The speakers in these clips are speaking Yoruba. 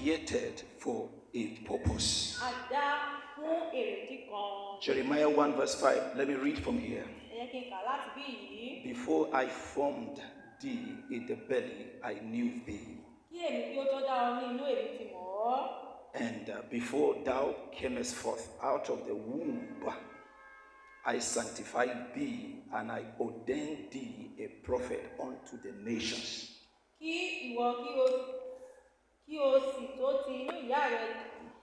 created for a purpose. A dá fún èrèdí kan. Jeremiah 1 verse 5. Let me read from here. Ẹ jẹ́ kí n kà láti bí yìí. Before I formed thee in the belly, I knew thee. Kí èmi kí ó tó dá ọ ní inú èmi ti mọ̀ ọ́. And before thou camest forth out of the womb, I sanctified thee, and I ordained thee a prophet unto the nations. Kí ìwọ kí o sì tó ti inú ìyá rẹ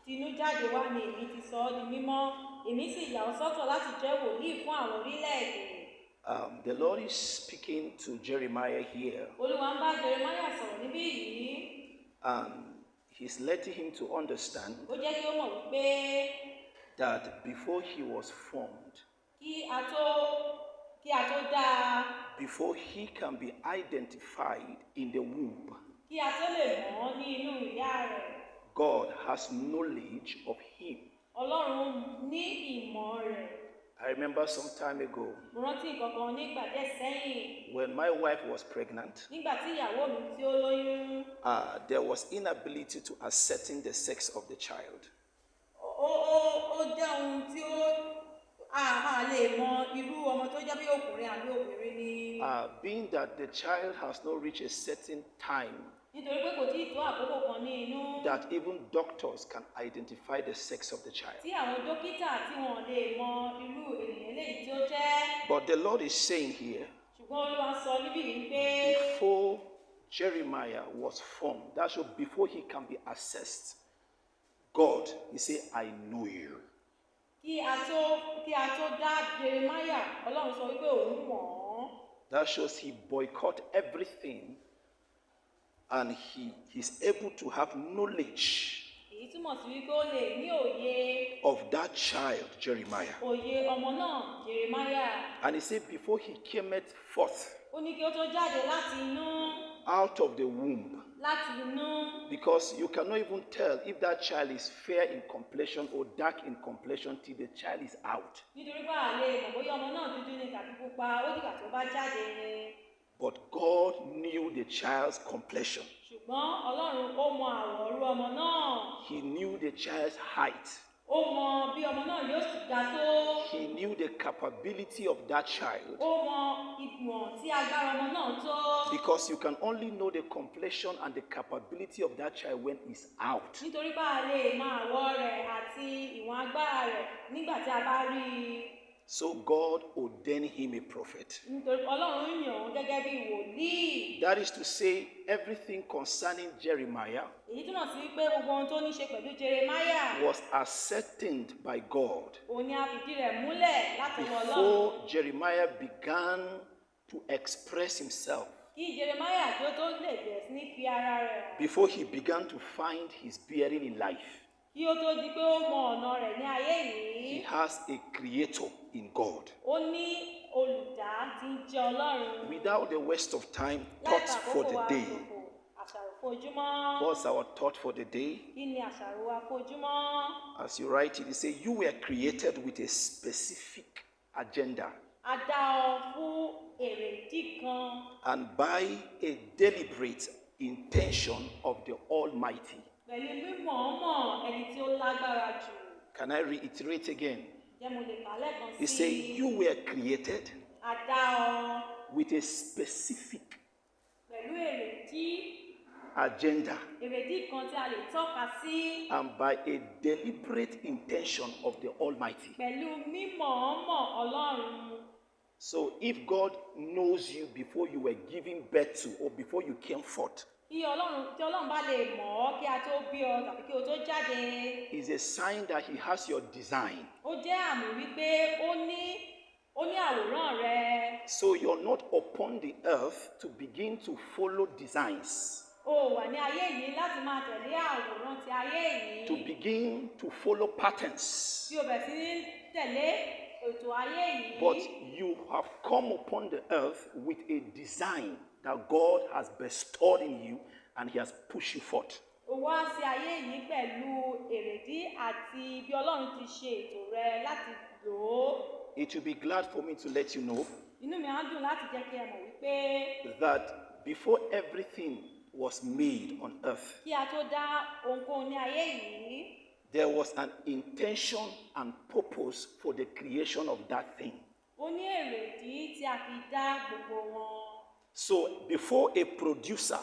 tinú jáde wá ni èmi ti sọ ọ́ di mímọ́, èmi sì yà ọ́ sọ́tọ̀ láti jẹ́ wòlíì fún àwọn orílẹ̀-èdè. The Lord is speaking to Jeremiah here. Olúwa ń bá Jeremiah sọ̀rọ̀ níbí yìí. He's letting him to understand Ó jẹ́ kí ó mọ̀ wípé that before he was formed, kí a tó dá a, before he can be identified in the womb, kí a tó lè mọ̀ ọ́ ní inú ìyá rẹ̀, God has knowledge of him. Ọlọ́run ní ìmọ̀ rẹ̀. I remember some time ago Mo rántí nǹkan kan nígbà díẹ̀ sẹ́yìn. when my wife was pregnant, Nígbà tí ìyàwó mi tí ó lóyún, there was inability to ascertain the sex of the child. ó jẹ́ ohun tí a lè mọ irú ọmọ tó jẹ́ bí ọkùnrin àbí obìnrin ni. Being that the child has not reached a certain time Nítorí pé kò tí ì tó àkókò kan ní inú. that even doctors can identify the sex of the child. Tí àwọn dókítà tí wọn lè mọ irú ènìyàn eléyìí tí ó jẹ́. But the Lord is saying here, Ṣùgbọ́n Olúwa sọ níbí yìí pé before Jeremiah was formed, that should before he can be assessed, God, he said, I know you. Kí a tó dá Jeremiah, Ọlọ́run sọ wípé òun mọ̀ ọ́. That shows he boycott everything and he is able to have knowledge Èyí túmọ̀ sí wípé ó lè ní òye. of that child, Jeremiah. Òye ọmọ náà, Jeremiah. And he said, before he came forth Ó ní kí ó tó jáde láti inú. out of the womb, Láti inú. because you cannot even tell if that child is fair in complexion or dark in complexion till the child is out. Nítorí pé a lè mọ̀ bóyá ọmọ náà dúdú ni tàbí pupa, ó dìgbà tó bá jáde. But God knew the child's complexion. Ṣùgbọ́n Ọlọ́run ó mọ àwọ̀ ọrú ọmọ náà. He knew the child's height. Ó mọ bí ọmọ náà yóò sì ga tó. He knew the capability of that child. Ó mọ ìgbọ̀n tí agbára ọmọ náà tó. Because you can only know the complexion and the capability of that child when he's out. Nítorí pé a lè mọ àwọ̀ rẹ̀ àti ìwọ̀n agbára rẹ̀ nígbà tí a bá rí i. So God ordained him a prophet. Nítorí Ọlọ́run yàn án gẹ́gẹ́ bí wòlíì. That is to say, everything concerning Jeremiah Èyí túmọ̀ sí pé gbogbo ohun tó ní ṣe pẹ̀lú Jeremiah. was ascertained by God Òun ni a fìdí rẹ̀ múlẹ̀ látọwọ́ Ọlọ́run. before Jeremiah began to express himself, Kí Jeremiah kí ó tó lè bẹ̀rẹ̀ sí ní fi ara rẹ̀. before he began to find his bearing in life. Kí ó tó di pé ó mọ ọ̀nà rẹ̀ ní ayé He yìí. has a creator in God. Ó ní olùdá tí ń jẹ́ Ọlọ́run. Without the waste of time, Láì thoughts fàkókò for the wa day. ṣòfò, àṣàrò fojúmọ́. What's our thought for the day? Kí ni àṣàrò wa fojúmọ́? As you write it, you say, you were created with a specific agenda A dá ọ fún èrèdí kan and by a deliberate intention of the Almighty. pẹ̀lú mímọ̀ọ́mọ̀ ẹni tí ó lágbára jù. Can I reiterate again? Jẹ́ mo lè kà lẹ́ẹ̀kan He sí said, i. you were created A dá ọ with a specific pẹ̀lú èrèdí agenda kan tí a lè tọ́ka sí. and by a deliberate intention of the Almighty. Pẹ̀lú mímọ̀ọ́mọ̀ Ọlọ́run. So if God knows you before you were given birth to or before you came forth, Tí Ọlọ́run bá lè mọ̀ ọ́ kí a tó bí ọ tàbí kí o tó jáde. it's a sign that he has your design. Ó jẹ́ àmì wípé ó ní àwòrán rẹ. So you're not upon the earth to begin to follow designs, O wà ní ayé yìí láti máa tẹ̀lé àwòrán ti ayé to yìí. begin to follow patterns, Bí o bẹ̀ sí ní tẹ̀lé ètò ayé but yìí. you have come upon the earth with a design that God has bestowed in you and he has pushed you forth. O wá sí ayé yìí pẹ̀lú èrèdí àti bí Ọlọ́run ti ṣe ètò rẹ láti lò ó. It will be glad for me to let you know Inú mi á dùn láti jẹ́ kí ẹ mọ̀ wípé that before everything was made on earth, kí a tó dá ohunkóhun ní ayé yìí, there was an intention and purpose for the creation of that thing. ó ní èrèdí tí a fi dá gbogbo wọn. So before a producer,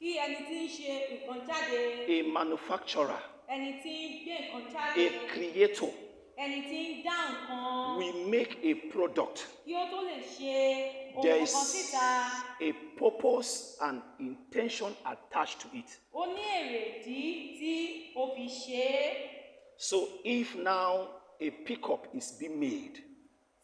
Kí ẹni tí ń ṣe nǹkan jáde, a manufacturer, ẹni tí ń gbé nǹkan a jáde, creator, ẹni tí ń dá nǹkan, we make a product. kí ó tó lè ṣe There ohun kan síta, is a purpose and intention attached to it. ó ní èrèdí tí ó fi ṣe é. So if now a pickup is being made,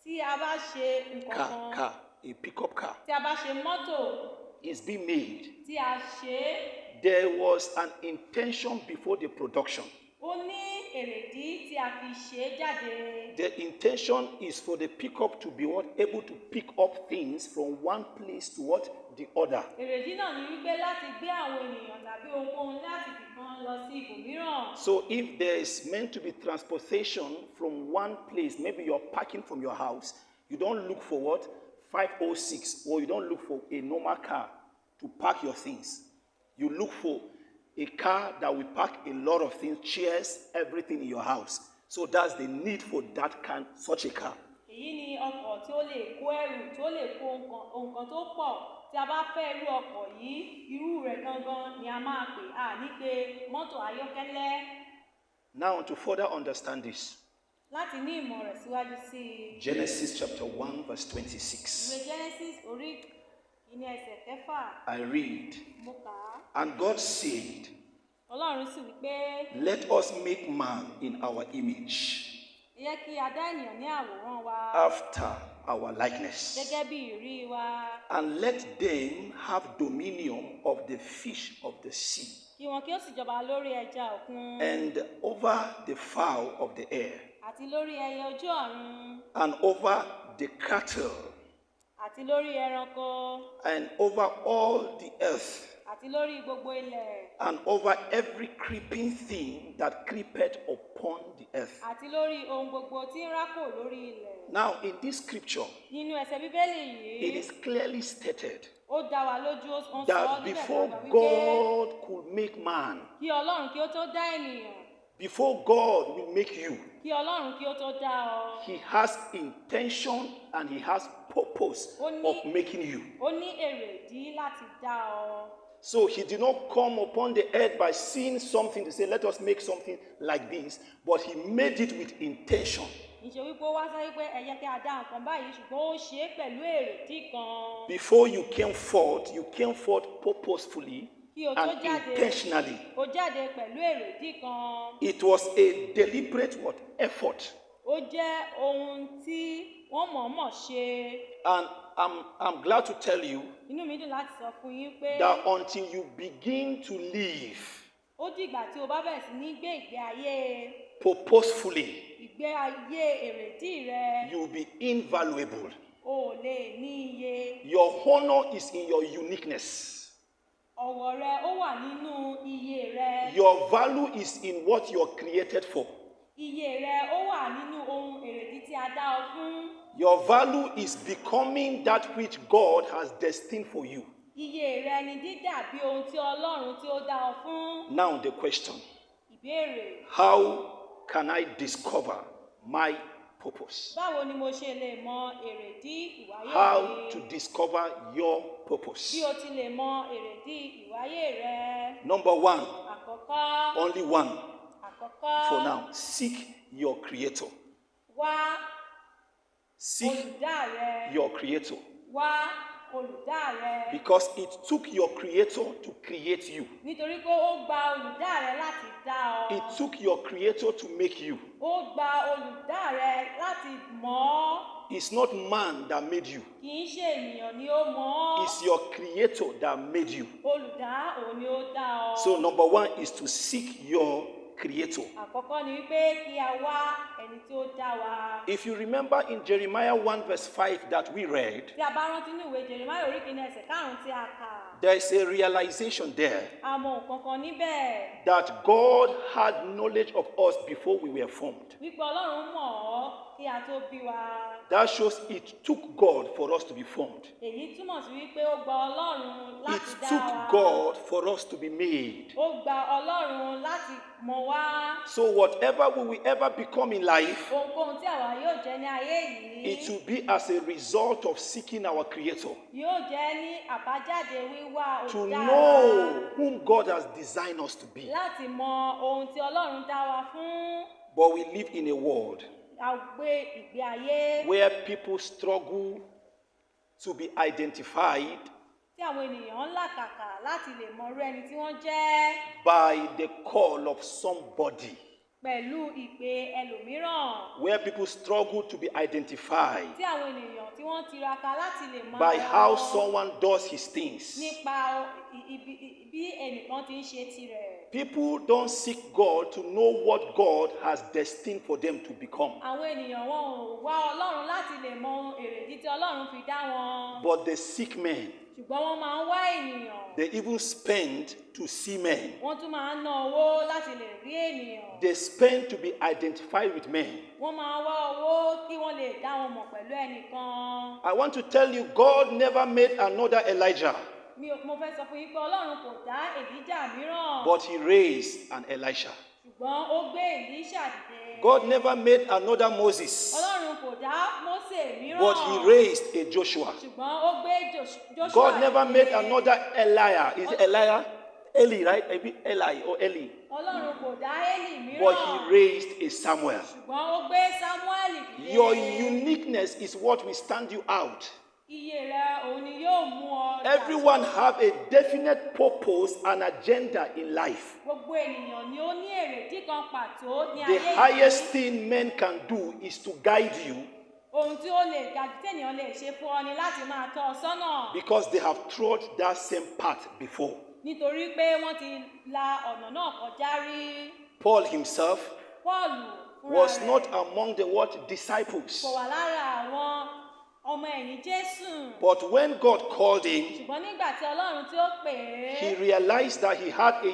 Tí a bá ṣe nǹkan kan, a pickup car tí a bá ṣe mọ́tò, is being made, tí a ṣe é, there was an intention before the production. ó ní èrèdí tí a fi ṣe é jáde. The intention is for the pickup to be able to pick up things from one place to the other. Èrèdí náà ni wípé láti gbé àwọn ènìyàn tàbí ohunkóhun láti ibìkan lọ sí ibòmíràn. So if there is meant to be transportation from one place, maybe you're parking from your house, you don't look for 506, or you don't look for a normal car to park your things. You look for a car that will park a lot of things, chairs, everything in your house. So that's the need for such a car. Èyí ni ọkọ̀ tí ó lè kó ẹrù, tí ó lè kó nǹkan tó pọ̀. Tí a bá fẹ́ irú ọkọ̀ yìí, irú rẹ̀ gangan ni a máa pè á ní pé mọ́tò ayọ́kẹ́lẹ́. Now to further understand this, Láti ní ìmọ̀ rẹ̀ síwájú sí i. Genesis chapter 1 verse 26. Ìwé Genesis orí ìní ẹsẹ̀ 6. I read, Mo kà á. and God said, Ọlọ́run sì wí pé, let us make man in our image, ẹ jẹ́ kí a dá ènìyàn ní àwòrán wa, after our likeness, gẹ́gẹ́ bí ìrí wa, and let them have dominion of the fish of the sea, kí wọn kí ó sì jọba lórí ẹja òkun, and over the fowl of the air, àti lórí ẹyẹ ojú ọ̀run, and over the cattle, àti lórí ẹranko, and over all the earth, àti lórí gbogbo ilẹ̀, and over every creeping thing that creepeth upon the earth. àti lórí ohun gbogbo tí ń rákò lórí ilẹ̀. Now, in this scripture, Nínú ẹsẹ̀ Bíbélì it yìí, is clearly stated ó dá wa lójú, ó ń sọ ọ́ that níbẹ̀ before gbàgbà wípé God could make man, kí Ọlọ́run kí ó tó dá ènìyàn, before God will make you, kí Ọlọ́run kí ó tó dá ọ, He has intention and He has purpose of making you. ó ní èrèdí láti dá ọ. So He did not come upon the earth by seeing something to say, let us make something like this, but He made it with intention. Ìṣe wípé ó wá sọ wípé ẹ jẹ́ kí a dá nǹkan báyìí, ṣùgbọ́n ó ṣe é pẹ̀lú èrèdí kan. Before you came forth purposefully Kí o tó and jáde, intentionally. ó jáde pẹ̀lú èrèdí kan. It was a deliberate effort. Ó jẹ́ ohun tí wọ́n mọ̀ọ́mọ̀ ṣe. And I'm glad to tell you Inú mi dùn láti sọ fún yín pé that until you begin to live ó dìgbà tí o bá bẹ̀rẹ̀ sí ní gbé ìgbé ayé purposefully, ìgbé ayé èrèdí rẹ, you will be invaluable. o ò lè ní iye. Your honor is in your uniqueness. Ọ̀wọ̀ rẹ ó wà nínú iye rẹ. Your value is in what you're created for. Iye rẹ ó wà nínú ohun èrèdí tí a dá ọ fún. Your value is becoming that which God has destined for you. Iye rẹ ni dídà bí ohun tí Ọlọ́run tí ó dá ọ fún. Now the question, Ìbéèrè, how can I discover my purpose? báwo ni mo ṣe lè mọ èrèdí ìwáyé How mi? to discover your purpose? Bí o ti lè mọ èrèdí ìwáyé rẹ. Number one, Àkọ́kọ́, only one àkọ́kọ́, for now. Seek your creator. wá Seek olùdá rẹ. your creator. Wá olùdá rẹ. Because it took your creator to create you. Nítorí pé ó gba olùdá rẹ láti dá ọ. It took your creator to make you. Ó gba olùdá rẹ láti mọ̀ ọ́. It's not man that made you. Kì í ṣe ènìyàn ni ó mọ̀ ọ́. It's your creator that made you. Olùdá òun ni ó dá ọ. So number one is to seek your creator. Àkọ́kọ́ ni wípé kí a wá ẹni tí ó dá wa. If you remember in Jeremiah 1 verse 5 that we read, Tí a bá rántí ní ìwé Jeremiah orí kìíní ẹsẹ̀ 5 tí a kà. There is a realization there a mọ nǹkan kan níbẹ̀. that God had knowledge of us before we were formed. Wípé Ọlọ́run mọ̀ ọ́ kí a tó bí wa. That shows it took God for us to be formed. Èyí túmọ̀ sí wípé ó gba Ọlọ́run It láti dá took wa. God for us to be made. Ó gba Ọlọ́run láti mọ̀ wá. So whatever we will ever become in life, Ohunkóhun tí àwa yóò jẹ́ ní ayé yìí. it will be as a result of seeking our Creator. Yóò jẹ́ ní àbájáde wíwá To olùdá know whom God has designed us to be. láti mọ ohun tí Ọlọ́run dá wa fún. But we live in a world A gbé ìgbé ayé where people struggle to be identified tí àwọn ènìyàn ń làkàkà láti lè mọ irú ẹni tí wọ́n jẹ́ by the call of somebody. pẹ̀lú ìpè ẹlòmíràn. Where people struggle to be identified Tí àwọn ènìyàn tí wọ́n tiraka láti lè mọ by ara how wọn someone does his things. nípa bí ẹnìkan ti ń ṣe tirẹ̀. People don't seek God to know what God has destined for them to become, Àwọn ènìyàn wọn ò wá Ọlọ́run láti lè mọ èrèdí tí Ọlọ́run fi dá wọn. but they seek men. Ṣùgbọ́n wọ́n máa ń wá ènìyàn. They even spend to see men. Wọ́n tún máa ń ná owó láti lè rí ènìyàn. They spend to be identified with men. Wọ́n máa ń wá owó kí wọ́n lè dá wọn mọ̀ pẹ̀lú ẹnìkan. I want to tell you, God never made another Elijah, Mo fẹ́ sọ fún yín pé Ọlọ́run kò dá Èlíjà mìíràn. but he raised an Elisha. Ṣùgbọ́n ó gbé Èlíṣà dìde. God never made another Moses, Ọlọ́run kò dá Mósè mìíràn. but he raised a Joshua. Ṣùgbọ́n ó gbé Joshua God never dìde. made another Eliah. Is it Eliah? Eli, right? Maybe Eli or Eli. Ọlọ́run kò dá Élì mìíràn. But he raised a Samuel. Ṣùgbọ́n ó gbé Sámúẹ́lì dìde. Your uniqueness is what will stand you out. Iye rẹ̀ òun ni yóò mú ọ. Everyone have a definite purpose and agenda in life. Gbogbo ènìyàn ni ó ní èrèdí kan pàtó ní The ayé highest yìí. thing men can do is to guide you Ohun tí ó lè ga jù tẹ́nìyàn lè ṣe fún ọ ni láti máa tọ́ ọ sọ́nà. because they have trod that same path before. Nítorí pé wọ́n ti la ọ̀nà náà kọjá rí. Paul himself Pọ́ọ̀lù fúnra was rẹ̀ not among the what disciples. kò wà lára àwọn ọmọ ẹ̀yìn Jésù. But when God called him, Ṣùgbọ́n nígbà tí Ọlọ́run tí ó pè he é, realized that he had a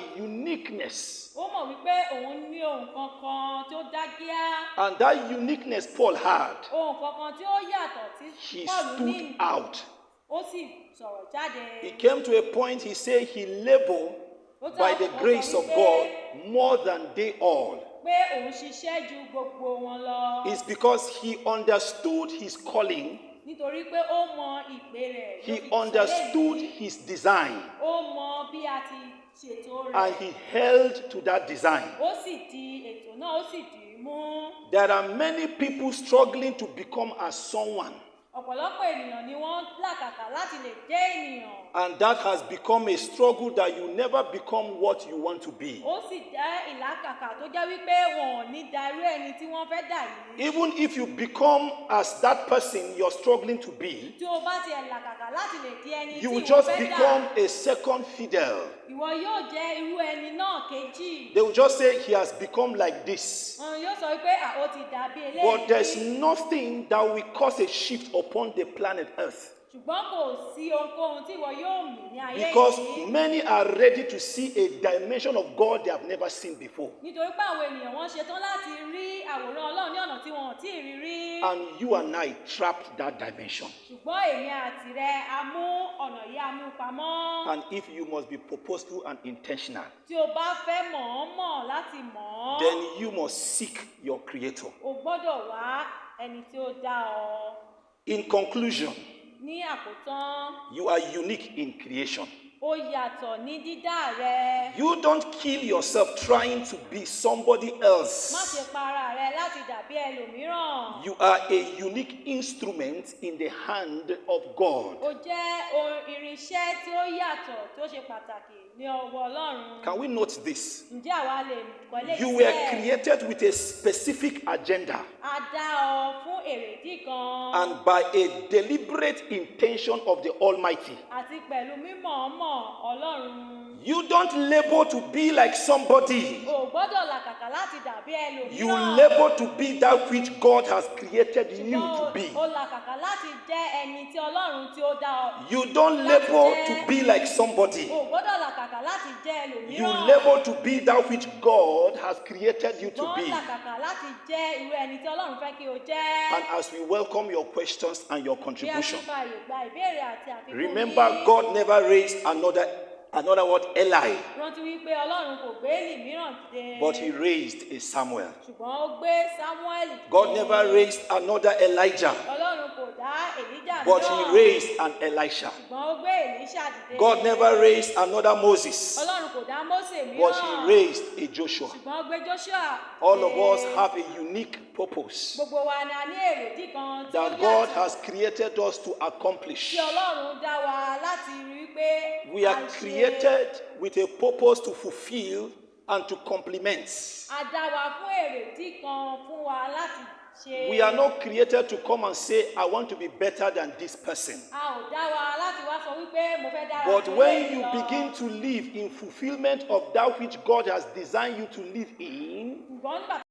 uniqueness. ó mọ̀ wípé òun ní ohun kankan tó dágíá. And that uniqueness Paul had, Ohun kankan tí ó yàtọ̀ tí he Pọ́ọ̀lù ní. stood out. Ó sì sọ̀rọ̀ jáde. He came to a point, he said he labored by the grace of God more than they all. Pé òun ṣiṣẹ́ ju gbogbo wọn lọ. It's because he understood his calling, Nítorí pé ó mọ ìpè rẹ̀. he ló fi sọ understood léyìí. his design, Ó mọ bí a ti ṣètò and rẹ̀. he held to that design. Ó sì di ètò náà, ó sì dì í mú. There are many people struggling to become as someone, Ọ̀pọ̀lọpọ̀ ènìyàn ni wọ́n làkàkà láti lè jẹ́ ènìyàn. and that has become a struggle that you never become what you want to be. Ó sì jẹ́ ìlàkàkà tó jẹ́ wípé wọn ò ní da irú ẹni tí wọ́n fẹ́ dà yìí. Even if you become as that person you're struggling to be, Tí o bá tiẹ̀ làkàkà láti lè di ẹni you tí will ìwọ just fẹ́ become dà, a second fiddle. ìwọ yóò jẹ́ irú ẹni náà kejì. They will just say he has become like this. Wọn yóò sọ wípé ó ti dàbí But there's eléyìí. nothing that will cause a shift upon the planet Earth. Ṣùgbọ́n kò sí ohunkóhun tí ìwọ yóò mì ní ayé Because yìí. many are ready to see a dimension of God they have never seen before. Nítorí pé àwọn ènìyàn wọ́n ṣetán láti rí àwòrán Ọlọ́run ní ọ̀nà tí wọn ò tí ì rí rí. And you and I trapped that dimension. Ṣùgbọ́n èmi àti rẹ a mú ọ̀nà yìí a mú pamọ́. And if you must be purposeful and intentional, Tí o bá fẹ́ mọ̀ láti mọ̀ ọ́, then you must seek your Creator. o gbọ́dọ̀ wá ẹni tí ó dá ọ. In conclusion, Ní àkótán, you are unique in creation. ó yàtọ̀ ní dídá rẹ. You don't kill yourself trying to be somebody Má else. ṣe para rẹ láti dàbí ẹlòmíràn. You are a unique instrument in the hand of God. Ó jẹ́ irinṣẹ́ tí ó yàtọ̀ tí ó ṣe pàtàkì ní ọwọ́ Ọlọ́run. Can we note this? Ǹjẹ́ àwa lè kọ́lé You were created with a specific agenda A dá ọ fún èrèdí kan. and by a deliberate intention of the Almighty. Àti pẹ̀lú mímọ̀ọ́mọ̀ Ọlọ́run. You don't labor to be like somebody. O gbọ́dọ̀ làkàkà láti dàbí ẹlòmíràn. You labor to be that which God has created you to be. O làkàkà láti jẹ́ ẹni tí Ọlọ́run tí ó dá ọ. You don't labor to be like somebody. O gbọ́dọ̀ làkàkà láti jẹ́ ẹlòmíràn. You labor to be that which God has created you to be. Ṣùgbọ́n làkàkà láti jẹ́ irú ẹni tí Ọlọ́run fẹ́ kí o jẹ́. And as we welcome your questions and your contribution, Bí a ti fa ìgbà ìbéèrè àti àfikún yìí. remember God never raised another word, Eli, Rántí wípé Ọlọ́run kò gbé Élì mìíràn dìde. but he raised a Samuel. Ṣùgbọ́n ó gbé Sámúẹ́lì dìde. God never raised another Elijah, Ọlọ́run kò dá Èlíjà but mìíràn. he raised an Elisha. Ṣùgbọ́n ó gbé Èlíṣà dìde. God never raised another Moses, Ọlọ́run kò dá Mósè mìíràn. but he raised a Joshua. Ṣùgbọ́n ó gbé Jóṣúà. All of us have a unique purpose Gbogbo wa ni a ní èrèdí kan tí ó that God yàtọ̀. has created us to accomplish. Tí Ọlọ́run dá wa láti rí pé We are a ṣe- created with a purpose to fulfill and to complement. A dá wa fún èrèdí kan fún wa láti ṣe. We are not created to come and say, I want to be better than this person. A ò dá wa láti wá sọ wípé mo fẹ́ dára But jù when eléyìí you lọ. begin to live in fulfillment of that which God has designed you to live in, Ṣùgbọ́n nígbà